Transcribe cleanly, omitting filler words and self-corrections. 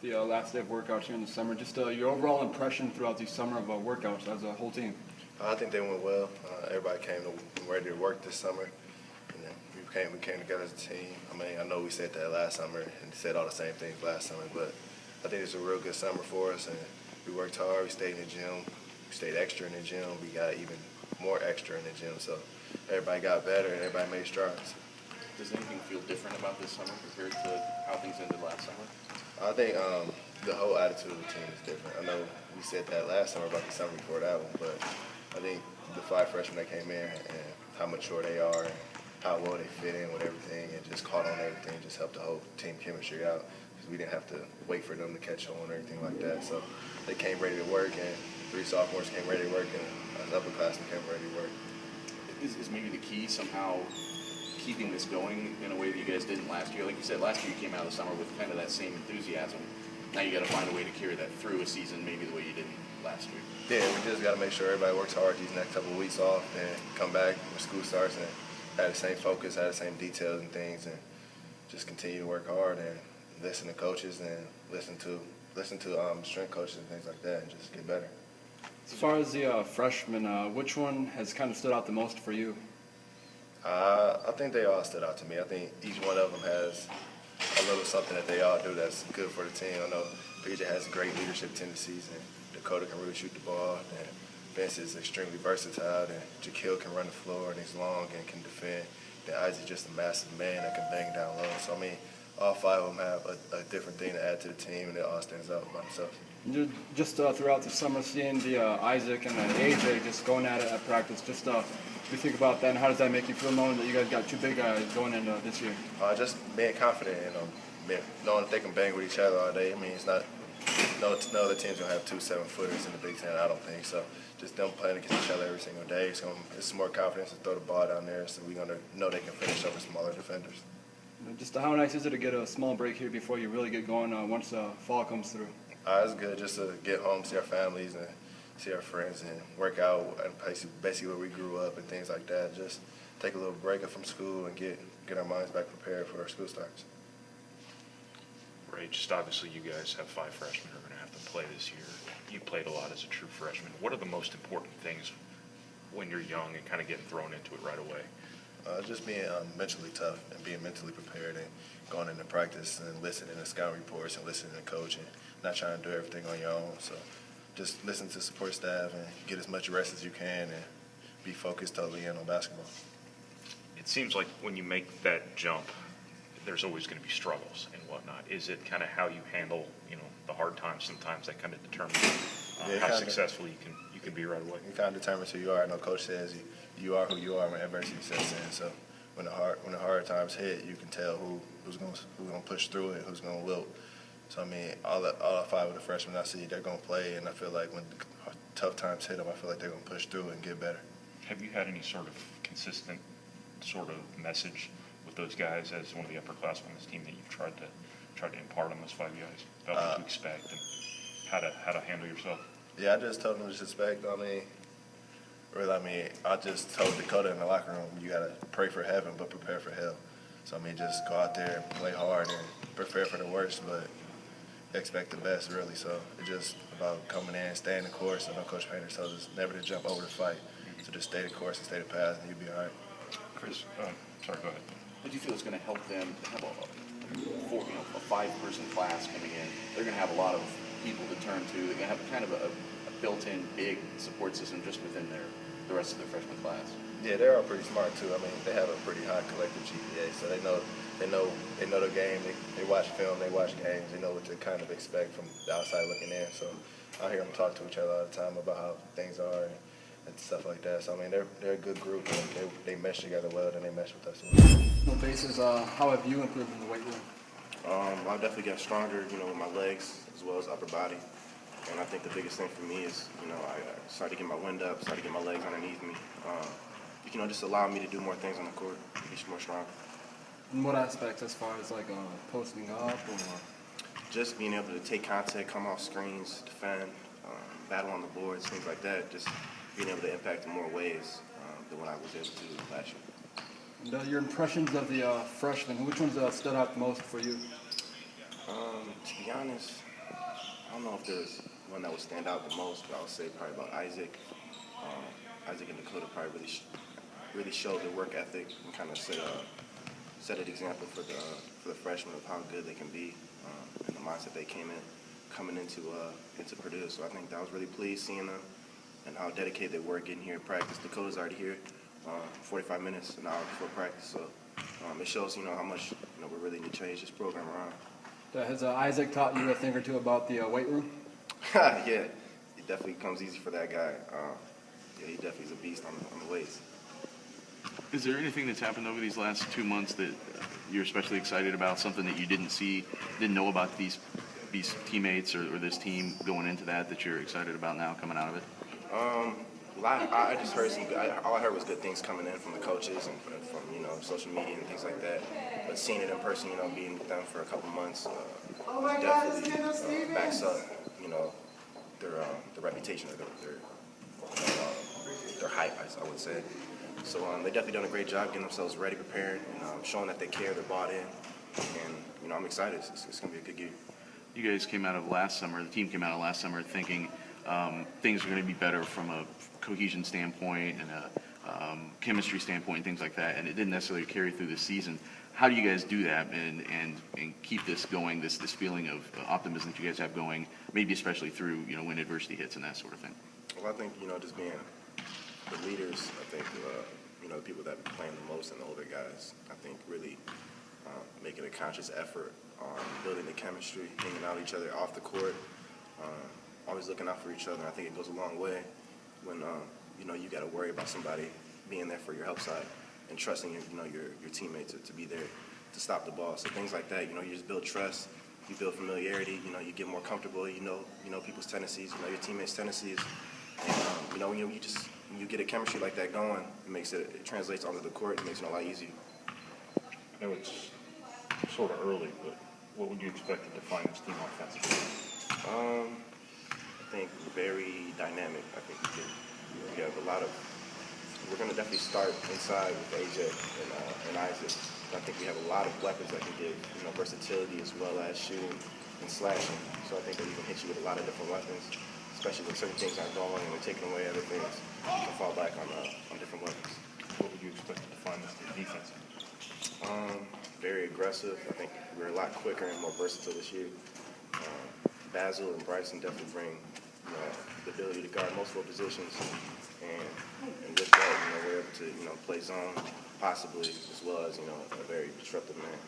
the last day of workouts here in the summer. Just your overall impression throughout the summer of workouts as a whole team. I think they went well. Everybody came ready to work this summer. And then we came together as a team. I mean, I know we said that last summer and said all the same things last summer, but I think it's a real good summer for us. And we worked hard. We stayed in the gym. We stayed extra in the gym. We got even more extra in the gym. So everybody got better and everybody made strides. Does anything feel different about this summer compared to how things ended last summer? I think the whole attitude of the team is different. I know we said that last summer about the summer before that one, but I think the 5 freshmen that came in and how mature they are and how well they fit in with everything and just caught on everything just helped the whole team chemistry out because we didn't have to wait for them to catch on or anything like that. So they came ready to work, and 3 sophomores came ready to work, and an upperclassman came ready to work. Is maybe the key somehow keeping this going in a way that you guys didn't last year? Like you said, last year you came out of the summer with kind of that same enthusiasm. Now you got to find a way to carry that through a season maybe the way you didn't last year. Yeah, we just got to make sure everybody works hard these next couple of weeks off and come back when school starts and have the same focus, have the same details and things, and just continue to work hard and listen to coaches and listen to strength coaches and things like that and just get better. As far as the freshmen, which one has kind of stood out the most for you? I think they all stood out to me. I think each one of them has a little something that they all do that's good for the team. I know PJ has great leadership tendencies, and Dakota can really shoot the ball, and Vince is extremely versatile, and Jaquil can run the floor, and he's long and can defend. Then Isaac's just a massive man that can bang down low. So, I mean, all 5 of them have a different thing to add to the team, and it all stands out by themselves. Just throughout the summer, seeing the Isaac and AJ just going at it at practice, just if you think about that, and how does that make you feel knowing that you guys got 2 big guys going into this year? Just being confident in knowing that they can bang with each other all day. I mean, it's not no other team's gonna have 2 7-footers in the Big Ten. I don't think so. Just them playing against each other every single day. It's more confidence to throw the ball down there, so we're gonna know they can finish over smaller defenders. Just how nice is it to get a small break here before you really get going once fall comes through? It's good just to get home, see our families, and see our friends, and work out and basically where we grew up and things like that. Just take a little break from school and get our minds back prepared for our school starts. Right, just obviously you guys have 5 freshmen who are going to have to play this year. You played a lot as a true freshman. What are the most important things when you're young and kind of getting thrown into it right away? Just being mentally tough and being mentally prepared and going into practice and listening to scout reports and listening to coach and not trying to do everything on your own. So just listen to support staff and get as much rest as you can and be focused totally in on basketball. It seems like when you make that jump, there's always going to be struggles and whatnot. Is it kind of how you handle, the hard times sometimes that kind of determines how successful you can be right away? You kind of determines who you are. I know Coach says you are who you are when adversity sets in. So when the hard times hit, you can tell who's going to push through it, who's going to wilt. So I mean, all 5 of the freshmen I see, they're going to play, and I feel like when the tough times hit them, I feel like they're going to push through and get better. Have you had any sort of consistent sort of message with those guys as one of the upperclassmen on this team that you've tried to impart on those 5 guys about what to expect and how to handle yourself? Yeah, I just told them to expect. I just told Dakota in the locker room, you got to pray for heaven but prepare for hell. So, I mean, just go out there and play hard and prepare for the worst, but expect the best, really. So it's just about coming in, staying the course. I know Coach Painter tells us never to jump over the fight. So just stay the course and stay the path, and you'll be all right. Chris, sorry, go ahead. How do you feel it's going to help them have a 5-person class coming in? They're going to have a lot of people to turn to. They're going to have kind of a built-in big support system just within the rest of their freshman class. Yeah, they're all pretty smart too. I mean, they have a pretty high collective GPA, so they know the game. They watch film, they watch games, they know what to kind of expect from the outside looking in. So I hear them talk to each other all the time about how things are and stuff like that. So I mean, they're a good group, and they mesh together well, and they mesh with us well. On the basis, how have you improved in the weight room? I've definitely got stronger, with my legs as well as upper body. And I think the biggest thing for me is, I started to get my wind up, started to get my legs underneath me. Just allow me to do more things on the court, be more strong. In what aspects, as far as posting up or? Just being able to take contact, come off screens, defend, battle on the boards, things like that. Just being able to impact in more ways than what I was able to last year. And your impressions of the freshmen, which ones stood out the most for you? To be honest, I don't know if there's one that would stand out the most, but I would say probably about Isaac. Isaac and Dakota probably really showed their work ethic and kind of set an example for the freshmen of how good they can be and the mindset they coming into Purdue. So I think that was really pleased seeing them and how dedicated they were getting here at practice. Dakota's already here 45 minutes, an hour before practice. So it shows, how much, we really need to change this program around. Has Isaac taught you a thing or two about the weight room? Yeah, it definitely comes easy for that guy. Yeah, he definitely is a beast on the weights. Is there anything that's happened over these last 2 months that you're especially excited about, something that you didn't know about these teammates or this team going into that you're excited about now coming out of it? I just heard all I heard was good things coming in from the coaches and from social media and things like that. But seeing it in person, being with them for a couple months, definitely backs up, their reputation or their hype, I would say. So they definitely done a great job getting themselves ready, prepared, and showing that they care, they're bought in, and I'm excited. It's going to be a good year. You guys came out of last summer, the team came out of last summer thinking things are going to be better from a cohesion standpoint and a chemistry standpoint and things like that, and it didn't necessarily carry through the season. How do you guys do that and keep this going, this feeling of optimism that you guys have going, maybe especially through, when adversity hits and that sort of thing? Well, I think, just being the leaders, I think, the people that be playing the most and the older guys, I think really making a conscious effort on building the chemistry, hanging out with each other off the court, always looking out for each other. I think it goes a long way when, you got to worry about somebody being there for your help side and trusting your teammates to be there to stop the ball. So things like that, you just build trust, you build familiarity, you get more comfortable, you know people's tendencies, your teammates' tendencies. And, when you get a chemistry like that going, it translates onto the court, it makes it a lot easier. I know it's sort of early, but what would you expect to define this team offensively? I think very dynamic. I think we have a lot of. We're going to definitely start inside with AJ and Isaac. I think we have a lot of weapons that can give versatility as well as shooting and slashing. So I think that we can hit you with a lot of different weapons, especially when certain things aren't going and we're taking away other things. You can fall back on different weapons. What would you expect to define this defense? Very aggressive. I think we're a lot quicker and more versatile this year. Basil and Bryson definitely bring the ability to guard multiple positions, and with that, we're able to play zone possibly as well as a very disruptive man.